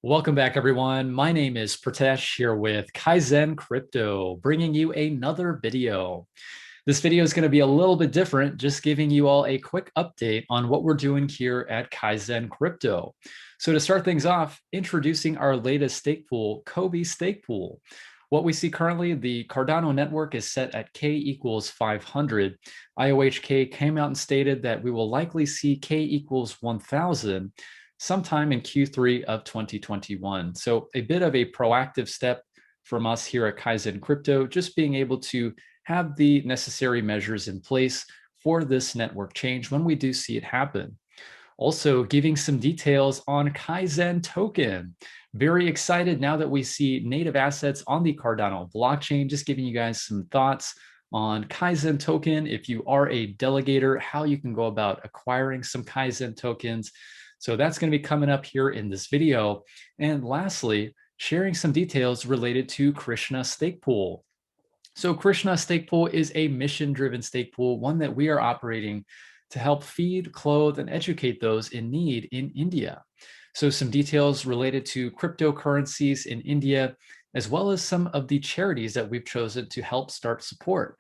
Welcome back, everyone. My name is Pritesh here with Kaizen Crypto, bringing you another video. This video is going to be a little bit different, just giving you all a quick update on what we're doing here at Kaizen Crypto. So to start things off, introducing our latest stake pool, Kobe Stake Pool. What we see currently, the Cardano network is set at K equals 500. IOHK came out and stated that we will likely see K equals 1000 sometime in Q3 of 2021. So a bit of a proactive step from us here at Kaizen Crypto, just being able to have the necessary measures in place for this network change when we do see it happen. Also giving some details on Kaizen Token. Very excited now that we see native assets on the Cardano blockchain, just giving you guys some thoughts on Kaizen Token. If you are a delegator, how you can go about acquiring some Kaizen tokens. So that's going to be coming up here in this video. And lastly, sharing some details related to Krishna Stakepool. So Krishna Stakepool is a mission-driven stake pool, one that we are operating to help feed, clothe, and educate those in need in India. So some details related to cryptocurrencies in India, as well as some of the charities that we've chosen to help start support.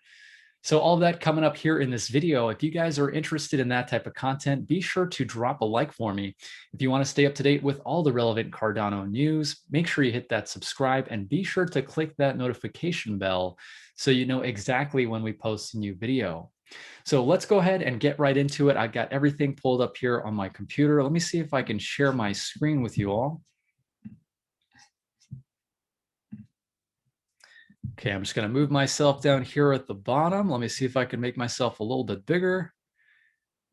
So all of that coming up here in this video. If you guys are interested in that type of content, be sure to drop a like for me. If you want to stay up to date with all the relevant Cardano news, make sure you hit that subscribe and be sure to click that notification bell so you know exactly when we post a new video. So let's go ahead and get right into it. I've got everything pulled up here on my computer. Let me see if I can share my screen with you all. Okay, I'm just going to move myself down here at the bottom. Let me see if I can make myself a little bit bigger.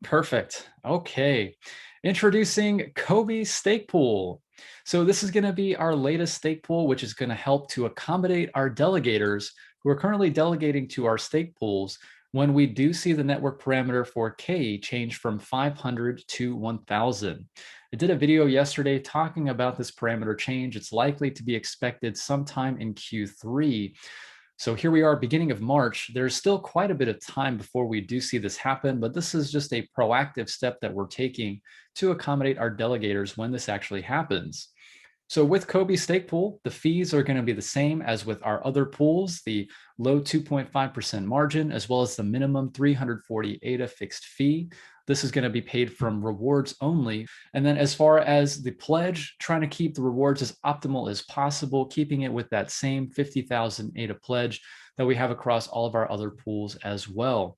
Perfect. Okay, introducing Kobe Stake Pool. So this is going to be our latest stake pool, which is going to help to accommodate our delegators who are currently delegating to our stake pools when we do see the network parameter for K change from 500 to 1000. I did a video yesterday talking about this parameter change. It's likely to be expected sometime in Q3. So here we are, beginning of March. There's still quite a bit of time before we do see this happen, but this is just a proactive step that we're taking to accommodate our delegators when this actually happens. So with Kobe Stake Pool, the fees are going to be the same as with our other pools, the low 2.5% margin, as well as the minimum 340 ADA fixed fee. This is going to be paid from rewards only. And then as far as the pledge, trying to keep the rewards as optimal as possible, keeping it with that same 50,000 ADA pledge that we have across all of our other pools as well.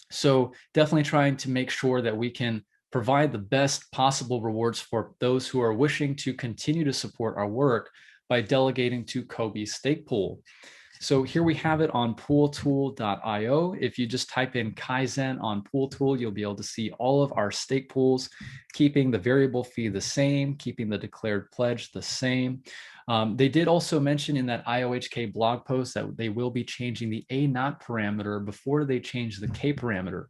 So definitely trying to make sure that we can provide the best possible rewards for those who are wishing to continue to support our work by delegating to Kobe Stake Pool. So here we have it on pooltool.io. If you just type in Kaizen on PoolTool, you'll be able to see all of our stake pools, keeping the variable fee the same, keeping the declared pledge the same. They did also mention in that IOHK blog post that they will be changing the A0 parameter before they change the K parameter.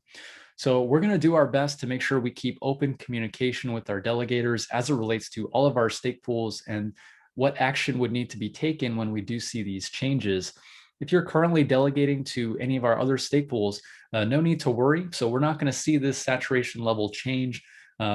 So we're going to do our best to make sure we keep open communication with our delegators as it relates to all of our stake pools and what action would need to be taken when we do see these changes. If you're currently delegating to any of our other stake pools, no need to worry. So we're not going to see this saturation level change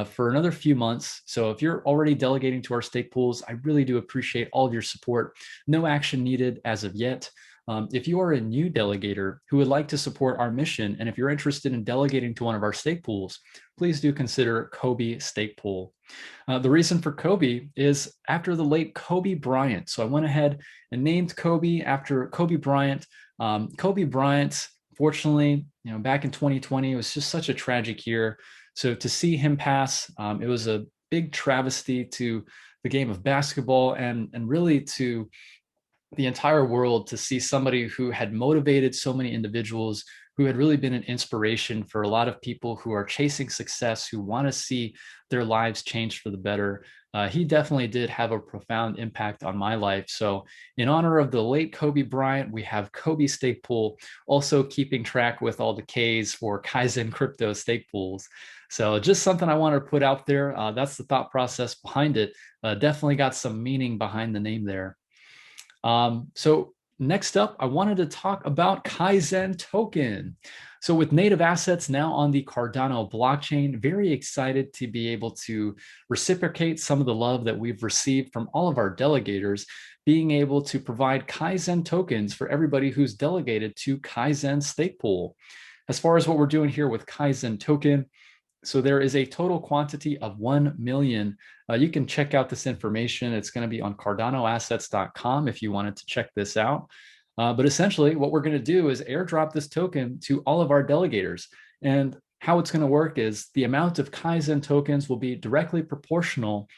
for another few months. So if you're already delegating to our stake pools, I really do appreciate all of your support. No action needed as of yet. If you are a new delegator who would like to support our mission, and if you're interested in delegating to one of our stake pools, please do consider Kobe Stake Pool. The reason for Kobe is after the late Kobe Bryant. So I went ahead and named Kobe after Kobe Bryant. Kobe Bryant, fortunately, back in 2020, it was just such a tragic year. So to see him pass, it was a big travesty to the game of basketball and really to the entire world, to see somebody who had motivated so many individuals, who had really been an inspiration for a lot of people who are chasing success, who want to see their lives change for the better. He definitely did have a profound impact on my life. So in honor of the late Kobe Bryant, we have Kobe Stake Pool, also keeping track with all the Ks for Kaizen Crypto stake pools. So just something I wanted to put out there. That's the thought process behind it. Definitely got some meaning behind the name there. So next up, I wanted to talk about Kaizen Token. So with native assets now on the Cardano blockchain, very excited to be able to reciprocate some of the love that we've received from all of our delegators, being able to provide Kaizen tokens for everybody who's delegated to Kaizen Stakepool. As far as what we're doing here with Kaizen Token, so there is a total quantity of 1 million. You can check out this information. It's going to be on cardanoassets.com if you wanted to check this out. But essentially, what we're going to do is airdrop this token to all of our delegators. And how it's going to work is the amount of Kaizen tokens will be directly proportional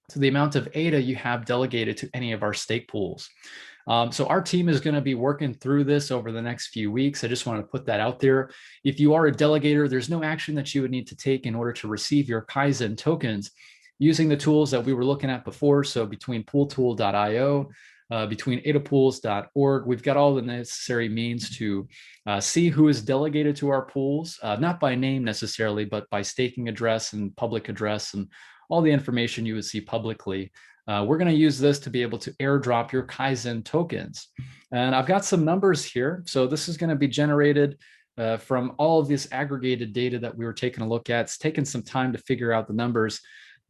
to the amount of ADA you have delegated to any of our stake pools. So our team is going to be working through this over the next few weeks. I just want to put that out there. If you are a delegator, there's no action that you would need to take in order to receive your Kaizen tokens using the tools that we were looking at before. So between pooltool.io, between adapools.org, we've got all the necessary means to see who is delegated to our pools, not by name necessarily, but by staking address and public address and all the information you would see publicly. We're going to use this to be able to airdrop your Kaizen tokens. And I've got some numbers here. So this is going to be generated from all of this aggregated data that we were taking a look at. It's taken some time to figure out the numbers.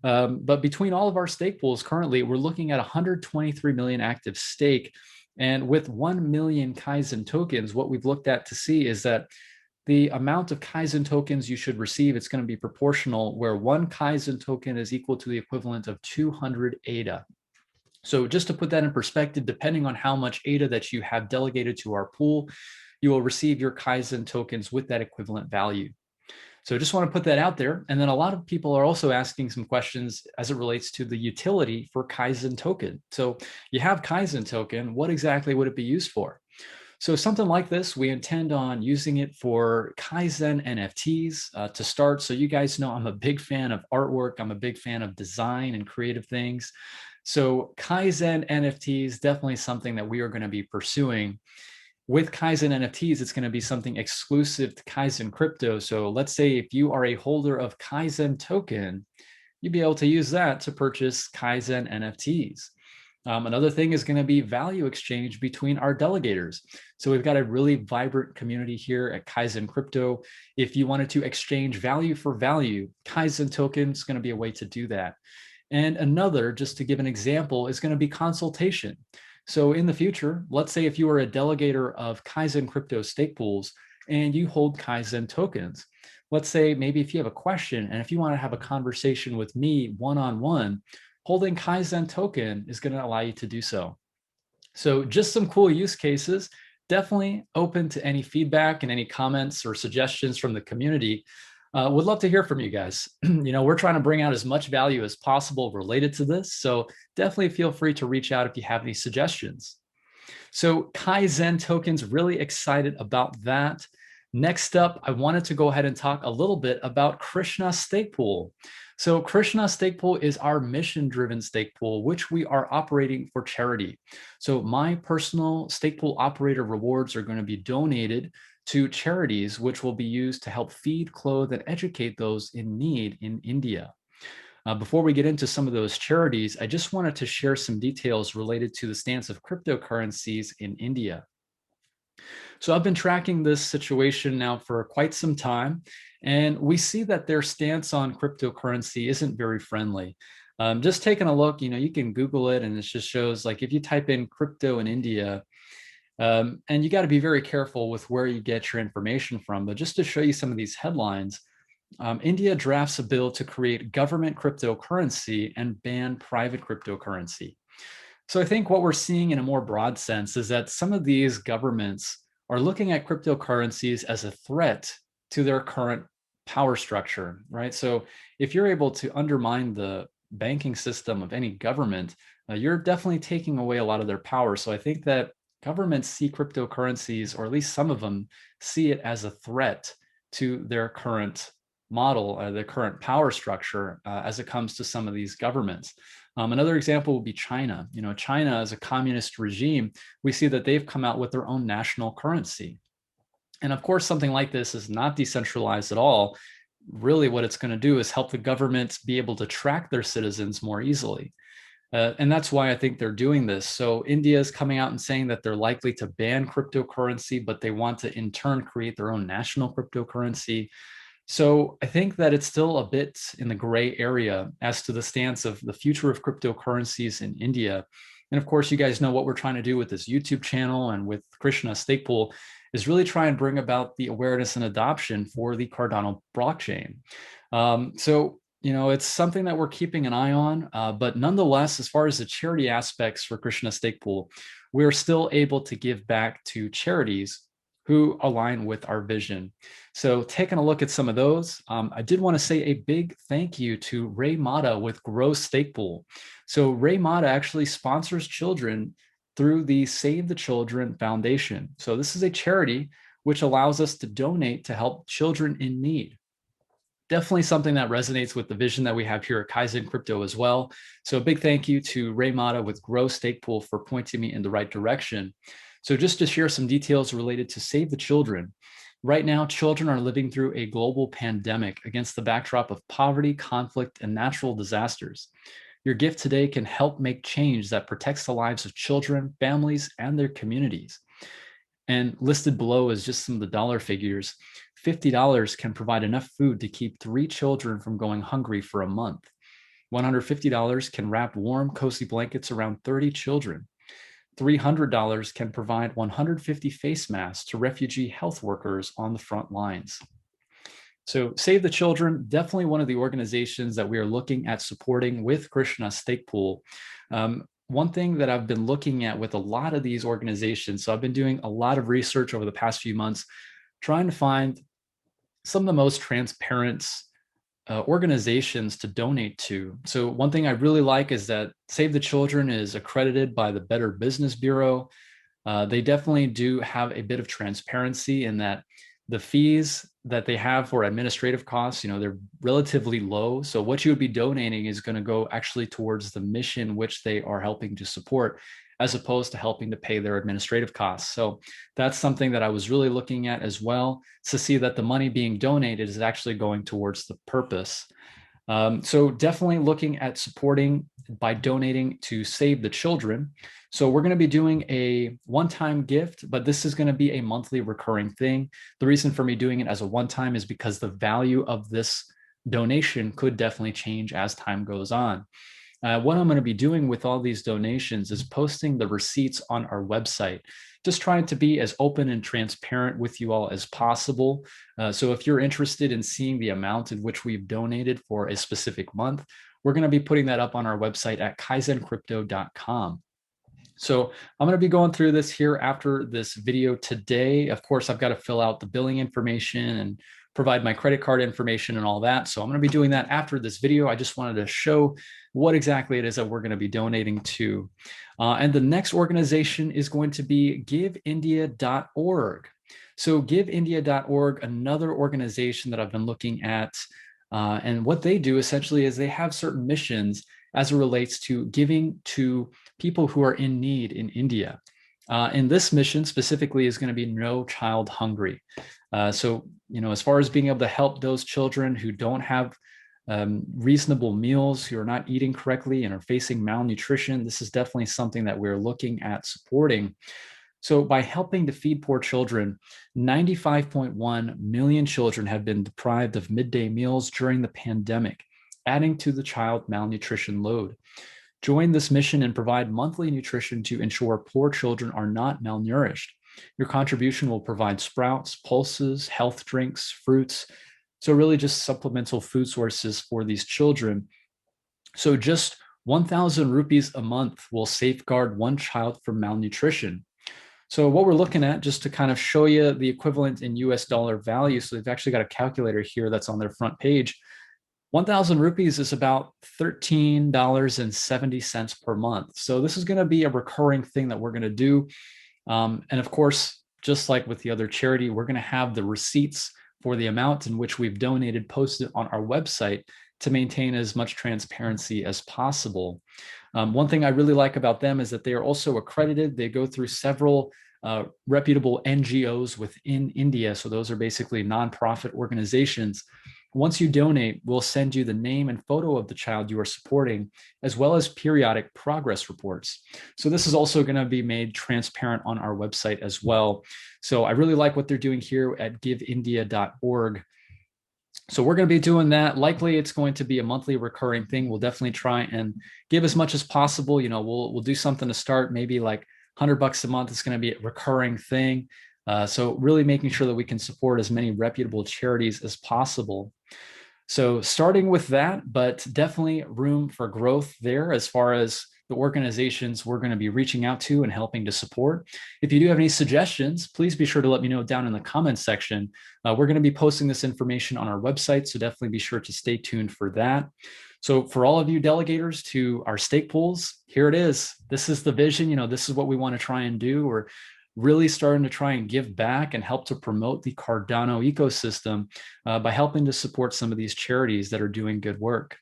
But between all of our stake pools currently, we're looking at 123 million active stake. And with 1 million Kaizen tokens, what we've looked at to see is that the amount of Kaizen tokens you should receive, it's going to be proportional, where 1 Kaizen token is equal to the equivalent of 200 ADA. So just to put that in perspective, depending on how much ADA that you have delegated to our pool, you will receive your Kaizen tokens with that equivalent value. So just want to put that out there. And then a lot of people are also asking some questions as it relates to the utility for Kaizen token. So you have Kaizen token, what exactly would it be used for? So something like this, we intend on using it for Kaizen NFTs to start. So you guys know I'm a big fan of artwork. I'm a big fan of design and creative things. So Kaizen NFTs, definitely something that we are going to be pursuing. With Kaizen NFTs, it's going to be something exclusive to Kaizen Crypto. So let's say if you are a holder of Kaizen token, you'd be able to use that to purchase Kaizen NFTs. Another thing is going to be value exchange between our delegators. So we've got a really vibrant community here at Kaizen Crypto. If you wanted to exchange value for value, Kaizen token is going to be a way to do that. And another, just to give an example, is going to be consultation. So in the future, let's say if you are a delegator of Kaizen Crypto stake pools and you hold Kaizen tokens, let's say maybe if you have a question and if you want to have a conversation with me one-on-one, holding Kaizen token is going to allow you to do so. So just some cool use cases, definitely open to any feedback and any comments or suggestions from the community. Would love to hear from you guys. We're trying to bring out as much value as possible related to this. So definitely feel free to reach out if you have any suggestions. So Kaizen tokens, really excited about that. Next up, I wanted to go ahead and talk a little bit about Krishna Stakepool. So Krishna Stakepool is our mission-driven stake pool, which we are operating for charity. So my personal stake pool operator rewards are going to be donated to charities, which will be used to help feed, clothe, and educate those in need in India. Before we get into some of those charities, I just wanted to share some details related to the stance of cryptocurrencies in India. So I've been tracking this situation now for quite some time, and we see that their stance on cryptocurrency isn't very friendly. Just taking a look, you can Google it, and it just shows, like, if you type in crypto in India, and you got to be very careful with where you get your information from. But just to show you some of these headlines, India drafts a bill to create government cryptocurrency and ban private cryptocurrency. So I think what we're seeing in a more broad sense is that some of these governments are looking at cryptocurrencies as a threat to their current power structure, right? So if you're able to undermine the banking system of any government, you're definitely taking away a lot of their power. So I think that governments see cryptocurrencies, or at least some of them see it as a threat to their current model, their current power structure as it comes to some of these governments. Another example would be China. China as a communist regime, we see that they've come out with their own national currency. And of course, something like this is not decentralized at all. Really, what it's going to do is help the government be able to track their citizens more easily. And that's why I think they're doing this. So India is coming out and saying that they're likely to ban cryptocurrency, but they want to in turn create their own national cryptocurrency. So I think that it's still a bit in the gray area as to the stance of the future of cryptocurrencies in India. And of course, you guys know what we're trying to do with this YouTube channel and with Krishna Stakepool is really try and bring about the awareness and adoption for the Cardano blockchain. So it's something that we're keeping an eye on, but nonetheless, as far as the charity aspects for Krishna Stakepool, we're still able to give back to charities who align with our vision. So taking a look at some of those, I did want to say a big thank you to Ray Mata with Grow Stakepool. So Ray Mata actually sponsors children through the Save the Children Foundation. So this is a charity which allows us to donate to help children in need. Definitely something that resonates with the vision that we have here at Kaizen Crypto as well. So a big thank you to Ray Mata with Grow Stakepool for pointing me in the right direction. So just to share some details related to Save the Children. Right now, children are living through a global pandemic against the backdrop of poverty, conflict, and natural disasters. Your gift today can help make change that protects the lives of children, families, and their communities. And listed below is just some of the dollar figures. $50 can provide enough food to keep 3 children from going hungry for a month. $150 can wrap warm, cozy blankets around 30 children. $300 can provide 150 face masks to refugee health workers on the front lines. So Save the Children, definitely one of the organizations that we are looking at supporting with Krishna Stakepool. One thing that I've been looking at with a lot of these organizations, so I've been doing a lot of research over the past few months, trying to find some of the most transparent organizations to donate to. So one thing I really like is that Save the Children is accredited by the Better Business Bureau. They definitely do have a bit of transparency in that the fees that they have for administrative costs, they're relatively low. So what you would be donating is going to go actually towards the mission which they are helping to support, as opposed to helping to pay their administrative costs. So that's something that I was really looking at as well, to see that the money being donated is actually going towards the purpose. So definitely looking at supporting by donating to Save the Children. So we're going to be doing a one-time gift, but this is going to be a monthly recurring thing. The reason for me doing it as a one-time is because the value of this donation could definitely change as time goes on. What I'm going to be doing with all these donations is posting the receipts on our website, just trying to be as open and transparent with you all as possible. So if you're interested in seeing the amount in which we've donated for a specific month, we're going to be putting that up on our website at kaizencrypto.com. So I'm going to be going through this here after this video today. Of course, I've got to fill out the billing information and provide my credit card information and all that. So I'm going to be doing that after this video. I just wanted to show what exactly it is that we're going to be donating to. And the next organization is going to be GiveIndia.org. So GiveIndia.org, another organization that I've been looking at. And what they do essentially is they have certain missions as it relates to giving to people who are in need in India. And this mission specifically is going to be No Child Hungry. So, as far as being able to help those children who don't have reasonable meals, who are not eating correctly and are facing malnutrition, this is definitely something that we're looking at supporting. So by helping to feed poor children, 95.1 million children have been deprived of midday meals during the pandemic, adding to the child malnutrition load. Join this mission and provide monthly nutrition to ensure poor children are not malnourished. Your contribution will provide sprouts, pulses, health drinks, fruits. So really just supplemental food sources for these children. So just 1,000 rupees a month will safeguard one child from malnutrition. So what we're looking at, just to kind of show you the equivalent in US dollar value, so they've actually got a calculator here that's on their front page. 1,000 rupees is about $13.70 per month. So this is going to be a recurring thing that we're going to do. And of course, just like with the other charity, we're going to have the receipts for the amount in which we've donated posted on our website to maintain as much transparency as possible. One thing I really like about them is that they are also accredited. They go through several reputable NGOs within India. So those are basically nonprofit organizations Once you donate, we'll send you the name and photo of the child you are supporting, as well as periodic progress reports. So this is also going to be made transparent on our website as well. So I really like what they're doing here at GiveIndia.org. So we're going to be doing that. Likely it's going to be a monthly recurring thing. We'll definitely try and give as much as possible. You know, we'll do something to start, maybe like $100 a month. It's going to be a recurring thing. So really making sure that we can support as many reputable charities as possible. So starting with that, but definitely room for growth there as far as the organizations we're going to be reaching out to and helping to support. If you do have any suggestions, please be sure to let me know down in the comments section. We're going to be posting this information on our website, so definitely be sure to stay tuned for that. So for all of you delegators to our stake pools, here it is. This is the vision. You know, this is what we want to try and do. We're really starting to try and give back and help to promote the Cardano ecosystem by helping to support some of these charities that are doing good work.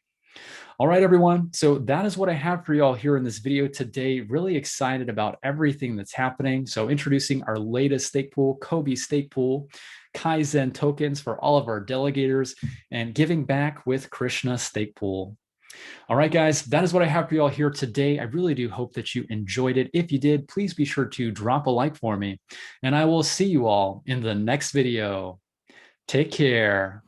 All right, everyone. So that is what I have for you all here in this video today. Really excited about everything that's happening. So introducing our latest stake pool, Kobe stake pool, Kaizen tokens for all of our delegators, and giving back with Krishna Stakepool. All right, guys, that is what I have for you all here today. I really do hope that you enjoyed it. If you did, please be sure to drop a like for me, and I will see you all in the next video. Take care.